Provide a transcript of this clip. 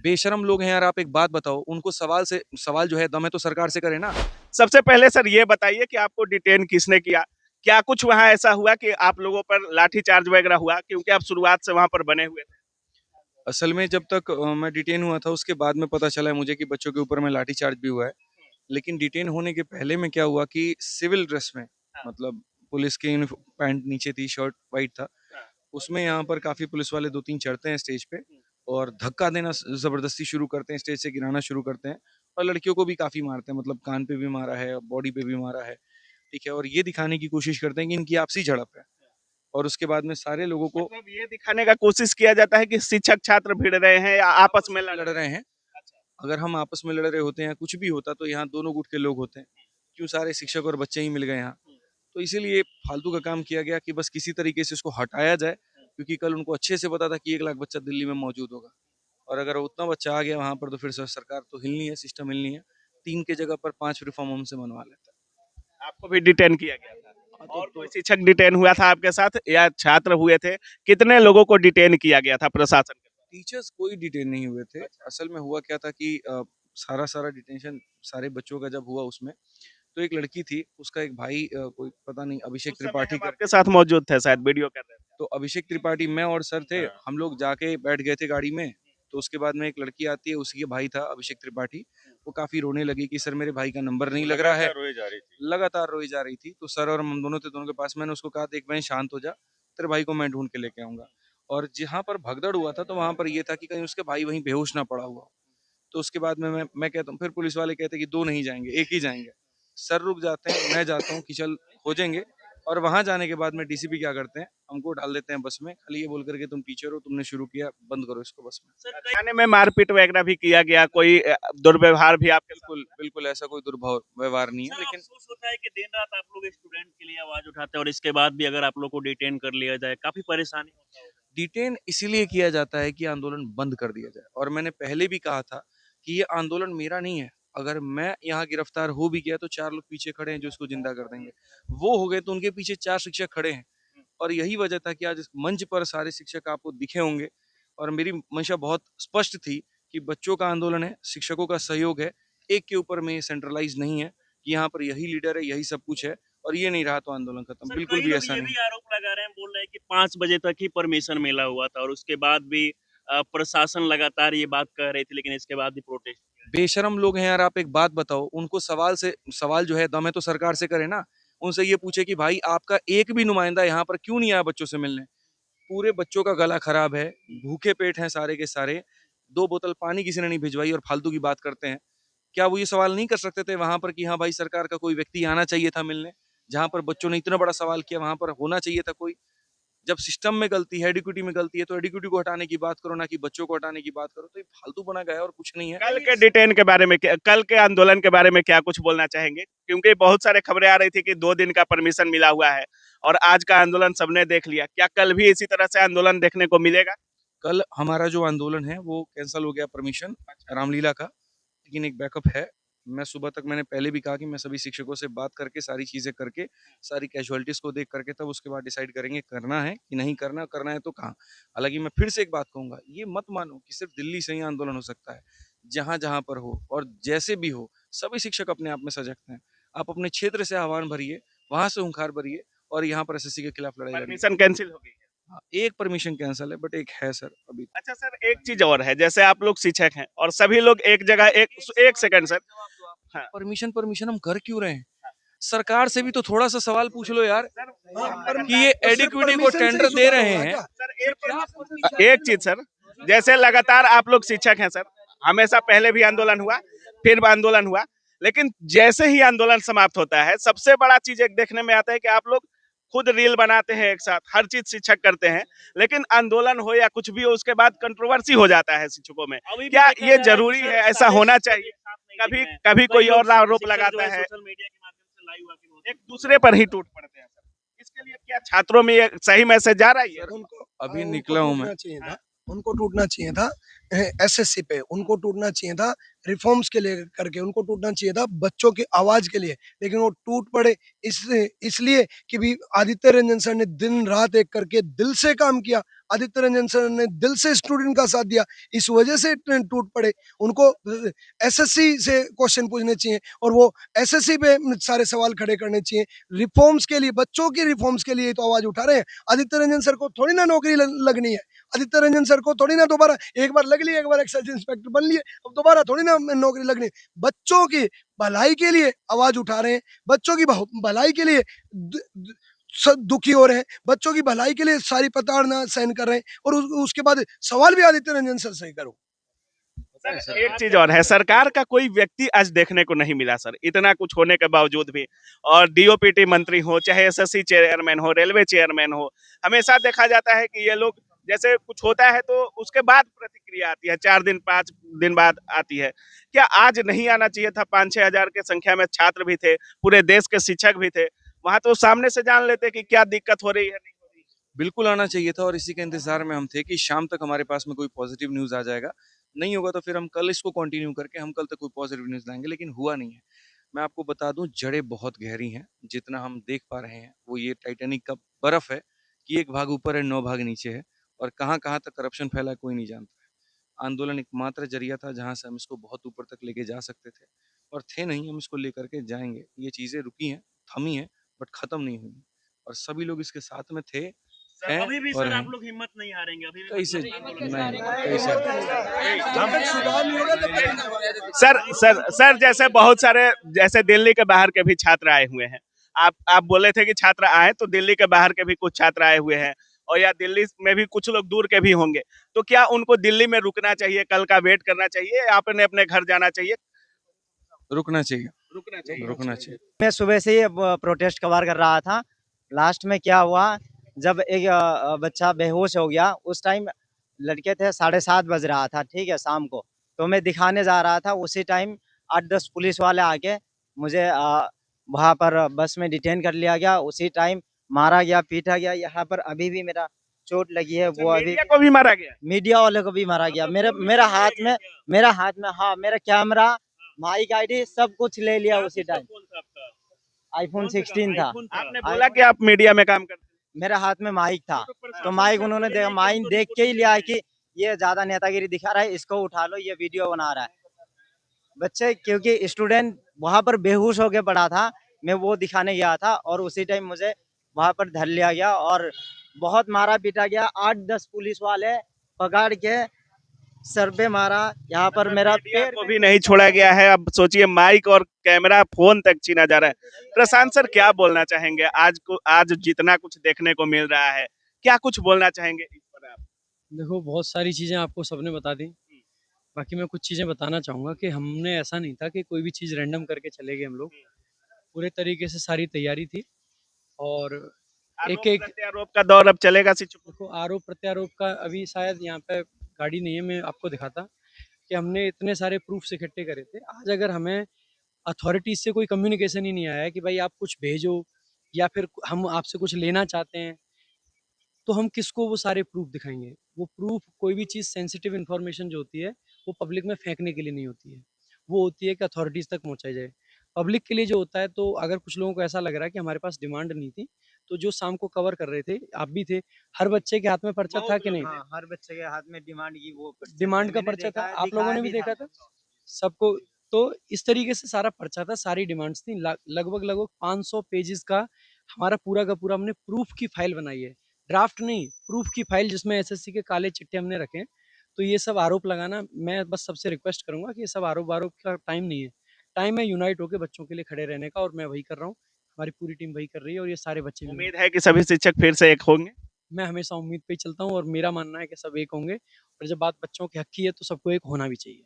बेशरम लोग हैं यार। आप एक बात बताओ, उनको सवाल जो है दम है तो सरकार से करे ना। सबसे पहले सर ये बताइए कि आपको डिटेन किसने किया? क्या कुछ वहां ऐसा हुआ कि आप लोगों पर लाठीचार्ज वगैरह हुआ, क्योंकि आप शुरुआत से वहां पर बने हुए थे? असल में जब तक मैं डिटेन हुआ था उसके बाद में पता चला है मुझे कि बच्चों के ऊपर में लाठीचार्ज भी हुआ है। लेकिन डिटेन होने के पहले में क्या हुआ कि सिविल ड्रेस में, मतलब पुलिस की पैंट नीचे थी, शर्ट वाइट था, उसमें यहाँ पर काफी पुलिस वाले दो तीन चढ़ते हैं स्टेज पे और धक्का देना जबरदस्ती शुरू करते हैं, स्टेज से गिराना शुरू करते हैं और लड़कियों को भी काफी मारते हैं, मतलब कान पे भी मारा है, बॉडी पे भी मारा है। ठीक है, और ये दिखाने की कोशिश करते हैं कि इनकी आपसी झड़प है और उसके बाद में सारे लोगों को मतलब ये दिखाने का कोशिश किया जाता है कि शिक्षक छात्र भिड़ रहे हैं या आपस में लड़ रहे हैं। अगर हम आपस में लड़ रहे होते हैं, कुछ भी होता तो यहाँ दोनों गुट के लोग होते हैं, क्यों सारे शिक्षक और बच्चे ही मिल गए यहाँ। तो इसीलिए फालतू का काम किया गया कि बस किसी तरीके से इसको हटाया जाए, क्योंकि कल उनको अच्छे से पता था कि 1 लाख बच्चा दिल्ली में मौजूद होगा और अगर उतना बच्चा आ गया वहां पर तो फिर सरकार तो हिलनी है, सिस्टम हिलनी है। 3 की जगह पर 5 रिफॉर्म हमसे बनवा लेता आपको भी डिटेन किया गया था? है। और कोई शिक्षक डिटेन हुआ था आपके साथ या छात्र हुए थे? कितने लोगों को डिटेन किया गया था प्रशासन के? टीचर्स कोई डिटेन नहीं हुए थे। असल में हुआ क्या था कि सारा सारा डिटेंशन सारे बच्चों का जब हुआ उसमें तो एक लड़की थी, उसका एक भाई कोई पता नहीं अभिषेक उस समय त्रिपाठी हम कर। आपके साथ मौजूद थे, शायद वीडियो कर रहे थे। तो अभिषेक त्रिपाठी, मैं और सर थे, हम लोग जाके बैठ गए थे गाड़ी में। तो उसके बाद में एक लड़की आती है, उसी के भाई था अभिषेक त्रिपाठी। वो काफी रोने लगी कि सर मेरे भाई का नंबर नहीं लग रहा है, लगातार रोई जा रही थी। तो सर और हम दोनों थे, दोनों के पास। मैंने उसको कहा देख बहन शांत हो जा, तेरे भाई को मैं ढूंढ के लेके आऊंगा। और जहाँ पर भगदड़ हुआ था तो वहां पर ये था कि कहीं उसके भाई वहीं बेहोश ना पड़ा हुआ हो। तो उसके बाद में मैं कहता हूँ, फिर पुलिस वाले कहते हैं कि दो नहीं जाएंगे, एक ही जाएंगे। सर रुक जाते हैं, मैं जाता हूँ कि चल हो जाएंगे। और वहां जाने के बाद में डीसीपी क्या करते हैं, हमको डाल देते हैं बस में, खाली ये बोल करके तुम टीचर हो, तुमने शुरू किया, बंद करो इसको बस में। सर थाने में मारपीट वगैरह भी किया गया, कोई दुर्व्यवहार भी आपके साथ? बिल्कुल बिल्कुल, ऐसा कोई दुर्व्यवहार नहीं है, सर लेकिन अफसोस होता है कि दिन रात आप लोग स्टूडेंट के लिए आवाज उठाते हैं और इसके बाद भी अगर आप लोग को डिटेन कर लिया जाए, काफी परेशानी होता होगा। डिटेन इसीलिए किया जाता है कि आंदोलन बंद कर दिया जाए। और मैंने पहले भी कहा था कि ये आंदोलन मेरा नहीं है। अगर मैं यहाँ गिरफ्तार हो भी गया तो 4 लोग पीछे खड़े हैं जो इसको जिंदा कर देंगे। वो हो गए तो उनके पीछे 4 शिक्षक खड़े हैं। और यही वजह था कि आज इस मंच पर सारे शिक्षक आपको दिखे होंगे। और मेरी मंशा बहुत स्पष्ट थी कि बच्चों का आंदोलन है, शिक्षकों का सहयोग है, एक के ऊपर में सेंट्रलाइज नहीं है कि यहाँ पर यही लीडर है, यही सब कुछ है और ये नहीं रहा तो आंदोलन खत्म। सर बिल्कुल कई भी लोग ऐसा ये नहीं। भी आरोप लगा रहे हैं, बोल रहे हैं कि 5 बजे तक ही परमिशन मिला हुआ था और उसके बाद भी प्रशासन लगातार ये बात कह रही थी, लेकिन इसके बाद भी प्रोटेस्ट। बेशरम लोग हैं यार। आप एक बात बताओ, उनको सवाल जो है दम है तो सरकार से करे ना। उनसे ये पूछे कि भाई आपका एक भी नुमाइंदा यहाँ पर क्यों नहीं आया बच्चों से मिलने। पूरे बच्चों का गला खराब है, भूखे पेट हैं सारे के सारे। 2 बोतल पानी किसी ने नहीं भिजवाई और फालतू की बात करते हैं। क्या वो ये सवाल नहीं कर सकते थे वहां पर कि हाँ भाई सरकार का कोई व्यक्ति आना चाहिए था मिलने। जहां पर बच्चों ने इतना बड़ा सवाल किया वहां पर होना चाहिए था कोई। जब सिस्टम में गलती है, एडिक्विटी में गलती है, तो एडिक्विटी को हटाने की बात करो, ना कि बच्चों को हटाने की बात करो। तो ये फालतू बना गया और कुछ नहीं है। कल के डिटेन के बारे में कल के आंदोलन के बारे में क्या कुछ बोलना चाहेंगे? क्योंकि बहुत सारे खबरें आ रही थी कि 2 दिन का परमिशन मिला हुआ है और आज का आंदोलन सबने देख लिया। क्या कल भी इसी तरह से आंदोलन देखने को मिलेगा? कल हमारा जो आंदोलन है वो कैंसिल हो गया, परमिशन रामलीला का। लेकिन एक बैकअप है। मैं सुबह तक, मैंने पहले भी कहा कि मैं सभी शिक्षकों से बात करके सारी चीजें करके सारी कैजुअलिटीज को देख करके तब उसके बाद डिसाइड करेंगे करना है कि नहीं करना, करना है तो कहाँ। हालांकि मैं फिर से एक बात कहूंगा, ये मत मानो कि सिर्फ दिल्ली से ही आंदोलन हो सकता है। जहां जहां पर हो और जैसे भी हो, सभी शिक्षक अपने आप में सजगते हैं। आप अपने क्षेत्र से आह्वान भरिए, वहां से हुंकार भरिए और यहाँ पर एसएससी के खिलाफ लड़ाई लड़िए। परमिशन कैंसिल हो गई है? हाँ, एक परमिशन कैंसिल है बट एक है सर अभी। अच्छा सर, एक चीज और है, जैसे आप लोग शिक्षक हैं और सभी लोग एक जगह, एक सेकंड सर। हाँ। परमिशन परमिशन हम कर क्यों रहे हैं? सरकार से भी तो थोड़ा सा सवाल पूछ लो यार कि ये एडिक्विटी को टेंडर दे रहे हैं। सर एक चीज सर, जैसे लगातार आप लोग शिक्षक हैं सर, हमेशा पहले भी आंदोलन हुआ, फिर भी आंदोलन हुआ, लेकिन जैसे ही आंदोलन समाप्त होता है सबसे बड़ा चीज एक देखने में आता है कि आप लोग खुद रील बनाते हैं एक साथ, हर चीज शिक्षक करते हैं, लेकिन आंदोलन हो या कुछ भी हो उसके बाद कंट्रोवर्सी हो जाता है शिक्षकों में। क्या ये जरूरी है, ऐसा होना चाहिए? कभी कभी कोई और आरोप लगाता है, सोशल मीडिया के माध्यम से लाइव आके एक दूसरे पर ही टूट पड़ते हैं सर। इसके लिए क्या छात्रों में ये सही मैसेज जा रहा है? अभी निकला हूँ मैं। उनको टूटना चाहिए था एसएससी पे, उनको टूटना चाहिए था रिफॉर्म्स के लिए करके, उनको टूटना चाहिए था बच्चों की आवाज के लिए, लेकिन वो टूट पड़े इसलिए कि भी आदित्य रंजन सर ने दिन रात एक करके दिल से काम किया, आदित्य रंजन सर ने दिल से स्टूडेंट का साथ दिया, इस वजह से टूट पड़े। उनको एसएससी से क्वेश्चन पूछने चाहिए और वो एसएससी पे सारे सवाल खड़े करने चाहिए। रिफॉर्म्स के लिए, बच्चों की रिफॉर्म्स के लिए तो आवाज उठा रहे हैं। आदित्य रंजन सर को थोड़ी ना नौकरी लगनी है, आदित्य रंजन सर को थोड़ी ना दोबारा, एक बार लग ली, एक बार एक्साइज इंस्पेक्टर बन लिए, अब दोबारा थोड़ी ना नौकरी लगनी। बच्चों की भलाई के लिए आवाज उठा रहे हैं, बच्चों की भलाई के लिए दुखी हो रहे हैं, बच्चों की भलाई के लिए सारी प्रताड़ना सहन कर रहे हैं, और उसके बाद सवाल भी आदित्य रंजन सर से करो। सर एक चीज और है, सरकार का कोई व्यक्ति आज देखने को नहीं मिला सर, इतना कुछ होने के बावजूद भी। और डीओपीटी मंत्री हो, चाहे एसएससी चेयरमैन हो, रेलवे चेयरमैन हो, हमेशा देखा जाता है कि ये लोग जैसे कुछ होता है तो उसके बाद प्रतिक्रिया आती है, 4 दिन 5 दिन बाद आती है। क्या आज नहीं आना चाहिए था? 5-6 हजार की संख्या में छात्र भी थे, पूरे देश के शिक्षक भी थे, वहां तो सामने से जान लेते कि क्या दिक्कत हो रही है, नहीं हो रही। बिल्कुल आना चाहिए था, और इसी के इंतजार में हम थे कि शाम तक हमारे पास में कोई पॉजिटिव न्यूज़ आ जाएगा। नहीं होगा तो फिर हम कल इसको कंटिन्यू करके हम कल तक कोई पॉजिटिव न्यूज़ लाएंगे, लेकिन हुआ नहीं है। मैं आपको बता दूं, जड़ें बहुत गहरी हैं। जितना हम देख पा रहे हैं वो ये टाइटैनिक का बर्फ है कि एक भाग ऊपर है, 9 भाग नीचे है, और कहाँ कहाँ तक करप्शन फैला है कोई नहीं जानता है। आंदोलन एकमात्र जरिया था जहाँ से हम इसको बहुत ऊपर तक लेके जा सकते थे, और थे नहीं, हम इसको लेकर के जाएंगे। ये चीज़ें रुकी हैं, थमी हैं, बट ख़त्म नहीं हुई, और सभी लोग इसके साथ में थे, सर, हैं अभी भी और सर हैं। आप लोग हिम्मत नहीं हारेंगे, अभी भी कैसे मतलब आंदोलन नहीं, करेंगे। कैसे सुधार नहीं होगा तब तक सर जैसे बहुत सारे, जैसे दिल्ली के बाहर के भी छात्र आए हुए हैं। आप बोले थे कि छात्र आए, तो दिल्ली के बाहर के भी कुछ छात्र आए हुए हैं, और या दिल्ली में भी कुछ लोग दूर के भी होंगे। तो क्या उनको दिल्ली में रुकना चाहिए, कल का वेट करना चाहिए, या अपने अपने घर जाना चाहिए? रुकना चाहिए, रुकना चाहिए। रुकना चाहिए। मैं सुबह से ही प्रोटेस्ट कवर कर रहा था। लास्ट में क्या हुआ, जब एक बच्चा बेहोश हो गया, उस टाइम लड़के थे, 7:30 बज रहा था, ठीक है, शाम को। तो मैं दिखाने जा रहा था, उसी टाइम 8-10 पुलिस वाले आके मुझे वहाँ पर बस में डिटेन कर लिया गया। उसी टाइम मारा गया, पीटा गया। यहाँ पर अभी भी मेरा चोट लगी है, वो अभी मीडिया को भी मारा गया। मीडिया वाले को भी मारा गया। मेरा हाथ में हाँ, मेरा कैमरा, माइक आईडी सब कुछ ले लिया उसी टाइम। कौन सा आपका? आईफोन कौन सा 16 था। आईफोन था? आपने बोला कि आप मीडिया में काम करते मेरा हाथ में माइक था, तो प्रशासन माइक से उन्होंने बोले देखा, नहीं कि माइक हमको देख के ही रिपोर्ट लिया नहीं कि ये ज्यादा नेतागिरी दिखा रहा है, इसको उठा लो, ये वीडियो बना रहा है। बच्चे, क्योंकि स्टूडेंट वहां पर बेहोश होके पड़ा था, मैं वो दिखाने गया था, और उसी टाइम मुझे वहां पर धर लिया गया और बहुत मारा पीटा गया। 8-10 पुलिस वाले पकड़ के सर पे मारा, यहाँ पर मेरा मीडिया पैर को भी नहीं छोड़ा गया है। अब सोचिए, माइक और कैमरा, फोन तक छीना जा रहा है। प्रशांत सर क्या बोलना चाहेंगे? आज जितना कुछ देखने को मिल रहा है, क्या कुछ बोलना चाहेंगे इस पर आप? देखो, बहुत सारी चीज़ें आपको सबने बता दी। बाकी मैं कुछ चीज़ें बताना चाहूँगा कि हमने ऐसा नहीं था कि कोई भी चीज़ रैंडम करके चले गए हम लोग। पूरे तरीके से सारी तैयारी थी, और आरोप एक-एक प्रत्यारोप का दौर अब चलेगा शिक्षकों? देखो, आरोप-प्रत्यारोप का अभी शायद यहाँ पे गाड़ी नहीं है, मैं आपको दिखाता कि हमने इतने सारे प्रूफ्स इकट्ठे करे थे। आज अगर हमें अथॉरिटीज़ से कोई कम्युनिकेशन ही नहीं आया है कि भाई आप कुछ भेजो, या फिर हम आपसे कुछ लेना चाहते हैं, तो हम किसको वो सारे प्रूफ दिखाएँगे? वो प्रूफ, कोई भी चीज़, सेंसिटिव इन्फॉर्मेशन जो होती है, वो पब्लिक में फेंकने के लिए नहीं होती है। वो होती है कि अथॉरिटीज़ तक पहुँचाई जाए। पब्लिक के लिए जो होता है, तो अगर कुछ लोगों को ऐसा लग रहा है कि हमारे पास डिमांड नहीं थी, तो जो शाम को कवर कर रहे थे, आप भी थे, हर बच्चे के हाथ में पर्चा था कि नहीं? हाँ, हर बच्चे के हाथ में डिमांड की वो पर्ची डिमांड का मैंने पर्चा था, देखा है, आप लोगों ने भी देखा था? सबको, तो इस तरीके से सारा पर्चा था, सारी डिमांड्स थी। लगभग 500 पेजेज़ का हमारा पूरा का पूरा हमने प्रूफ की फाइल बनाई है। ड्राफ्ट नहीं, प्रूफ की फाइल, जिसमें एसएससी के काले चिट्ठे हमने रखे हैं। तो ये सब आरोप लगाना, मैं बस सबसे रिक्वेस्ट करूँगा कि ये सब आरोप-वारोप का टाइम नहीं है। टाइम है यूनाइट होके बच्चों के लिए खड़े रहने का, और मैं वही कर रहा हूँ। हमारी पूरी टीम वही कर रही है, और ये सारे बच्चे भी। उम्मीद है कि सभी शिक्षक फिर से एक होंगे। मैं हमेशा उम्मीद पे ही चलता हूँ, और मेरा मानना है कि सब एक होंगे, और जब बात बच्चों के हक की है, तो सबको एक होना भी चाहिए।